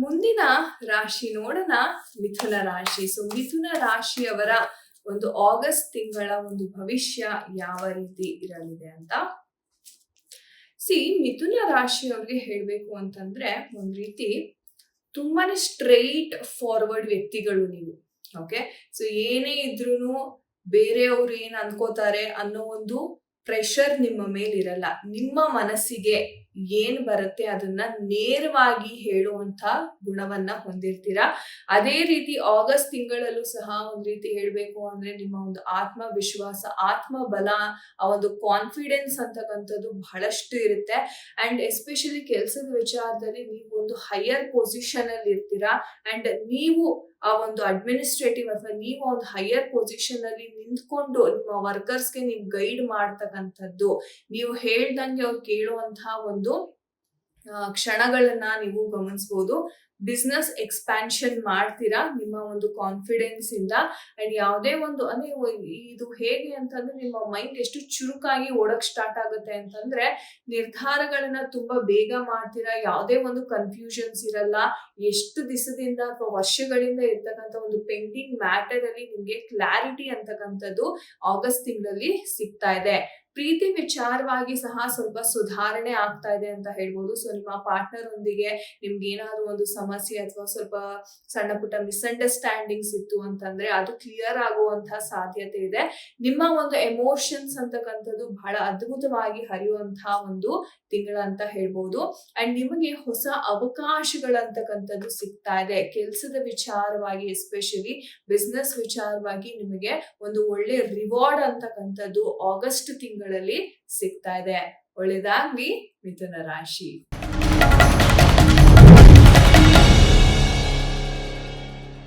ಮುಂದಿನ ರಾಶಿ ನೋಡೋಣ, ಮಿಥುನ ರಾಶಿ. ಮಿಥುನ ರಾಶಿಯವರ ಒಂದು ಆಗಸ್ಟ್ ತಿಂಗಳ ಒಂದು ಭವಿಷ್ಯ ಯಾವ ರೀತಿ ಇರಲಿದೆ ಅಂತ. ಮಿಥುನ ರಾಶಿಯವ್ರಿಗೆ ಹೇಳ್ಬೇಕು ಅಂತಂದ್ರೆ ಒಂದ್ ರೀತಿ ತುಂಬಾನೇ ಸ್ಟ್ರೈಟ್ ಫಾರ್ವರ್ಡ್ ವ್ಯಕ್ತಿಗಳು ನೀವು. ಓಕೆ, ಏನೇ ಇದ್ರೂನು ಬೇರೆಯವ್ರು ಏನ್ ಅನ್ಕೋತಾರೆ ಅನ್ನೋ ಒಂದು ಪ್ರೆಷರ್ ನಿಮ್ಮ ಮೇಲಿರಲ್ಲ. ನಿಮ್ಮ ಮನಸ್ಸಿಗೆ ಏನ್ ಬರುತ್ತೆ ಅದನ್ನ ನೇರವಾಗಿ ಹೇಳುವಂತ ಗುಣವನ್ನ ಹೊಂದಿರ್ತೀರಾ. ಅದೇ ರೀತಿ ಆಗಸ್ಟ್ ತಿಂಗಳಲ್ಲೂ ಸಹ ಒಂದ್ ರೀತಿ ಹೇಳ್ಬೇಕು ಅಂದ್ರೆ ನಿಮ್ಮ ಒಂದು ಆತ್ಮವಿಶ್ವಾಸ, ಆತ್ಮಬಲ, ಆ ಒಂದು ಕಾನ್ಫಿಡೆನ್ಸ್ ಅಂತಕ್ಕಂಥದ್ದು ಬಹಳಷ್ಟು ಇರುತ್ತೆ. ಅಂಡ್ ಎಸ್ಪೆಷಲಿ ಕೆಲಸದ ವಿಚಾರದಲ್ಲಿ ನೀವು ಒಂದು ಹೈಯರ್ ಪೊಸಿಷನ್ ಅಲ್ಲಿ ಇರ್ತೀರಾ. ಅಂಡ್ ನೀವು ಆ ಒಂದು ಅಡ್ಮಿನಿಸ್ಟ್ರೇಟಿವ್ ಅಥವಾ ನೀವು ಒಂದು ಹೈಯರ್ ಪೊಸಿಷನ್ ಅಲ್ಲಿ ನಿಂತ್ಕೊಂಡು ನಿಮ್ಮ ವರ್ಕರ್ಸ್ಗೆ ನೀವು ಗೈಡ್ ಮಾಡ್ತಕ್ಕಂಥದ್ದು, ನೀವು ಹೇಳ್ದಂಗೆ ಅವ್ರು ಕೇಳುವಂತಹ ಒಂದು ಕ್ಷಣಗಳನ್ನ ನೀವು ಗಮನಿಸಬಹುದು. ಬಿಸ್ನೆಸ್ ಎಕ್ಸ್ಪ್ಯಾನ್ಷನ್ ಮಾಡ್ತೀರಾ ನಿಮ್ಮ ಒಂದು ಕಾನ್ಫಿಡೆನ್ಸ್ ಇಂದ. ಅಂಡ್ ಯಾವುದೇ ಒಂದು ಅಂದ್ರೆ ಇದು ಹೇಗೆ ಅಂತಂದ್ರೆ ನಿಮ್ಮ ಮೈಂಡ್ ಎಷ್ಟು ಚುರುಕಾಗಿ ಓಡಕ್ ಸ್ಟಾರ್ಟ್ ಆಗುತ್ತೆ ಅಂತಂದ್ರೆ ನಿರ್ಧಾರಗಳನ್ನ ತುಂಬಾ ಬೇಗ ಮಾಡ್ತೀರಾ. ಯಾವುದೇ ಒಂದು ಕನ್ಫ್ಯೂಷನ್ಸ್ ಇರಲ್ಲ. ಎಷ್ಟು ದಿವಸದಿಂದ ಅಥವಾ ವರ್ಷಗಳಿಂದ ಇರ್ತಕ್ಕಂಥ ಒಂದು ಪೆಂಡಿಂಗ್ ಮ್ಯಾಟರ್ ಅಲ್ಲಿ ನಿಮ್ಗೆ ಕ್ಲಾರಿಟಿ ಅಂತಕ್ಕಂಥದ್ದು ಆಗಸ್ಟ್ ತಿಂಗಳಲ್ಲಿ ಸಿಗ್ತಾ ಇದೆ. ಪ್ರೀತಿ ವಿಚಾರವಾಗಿ ಸಹ ಸ್ವಲ್ಪ ಸುಧಾರಣೆ ಆಗ್ತಾ ಇದೆ ಅಂತ ಹೇಳ್ಬೋದು. ನಿಮ್ಮ ಪಾರ್ಟ್ನರ್ ಒಂದಿಗೆ ನಿಮ್ಗೆ ಏನಾದ್ರು ಒಂದು ಸಮಸ್ಯೆ ಅಥವಾ ಸ್ವಲ್ಪ ಸಣ್ಣ ಪುಟ್ಟ ಮಿಸ್ಅಂಡರ್ಸ್ಟ್ಯಾಂಡಿಂಗ್ಸ್ ಇತ್ತು ಅಂತಂದ್ರೆ ಅದು ಕ್ಲಿಯರ್ ಆಗುವಂತಹ ಸಾಧ್ಯತೆ ಇದೆ. ನಿಮ್ಮ ಒಂದು ಎಮೋಷನ್ಸ್ ಅಂತಕ್ಕಂಥದ್ದು ಬಹಳ ಅದ್ಭುತವಾಗಿ ಹರಿಯುವಂತಹ ಒಂದು ತಿಂಗಳ ಅಂತ ಹೇಳ್ಬೋದು. ಅಂಡ್ ನಿಮಗೆ ಹೊಸ ಅವಕಾಶಗಳಂತಕ್ಕಂಥದ್ದು ಸಿಗ್ತಾ ಇದೆ. ಕೆಲಸದ ವಿಚಾರವಾಗಿ, ಎಸ್ಪೆಷಲಿ ಬಿಸ್ನೆಸ್ ವಿಚಾರವಾಗಿ ನಿಮಗೆ ಒಂದು ಒಳ್ಳೆ ರಿವಾರ್ಡ್ ಅಂತಕ್ಕಂಥದ್ದು ಆಗಸ್ಟ್ ತಿಂಗಳಲ್ಲಿ ಸಿಗ್ತಾ ಇದೆ. ಒಳ್ಳೆದಾಗ್ಲಿ ಮಿಥುನ ರಾಶಿ.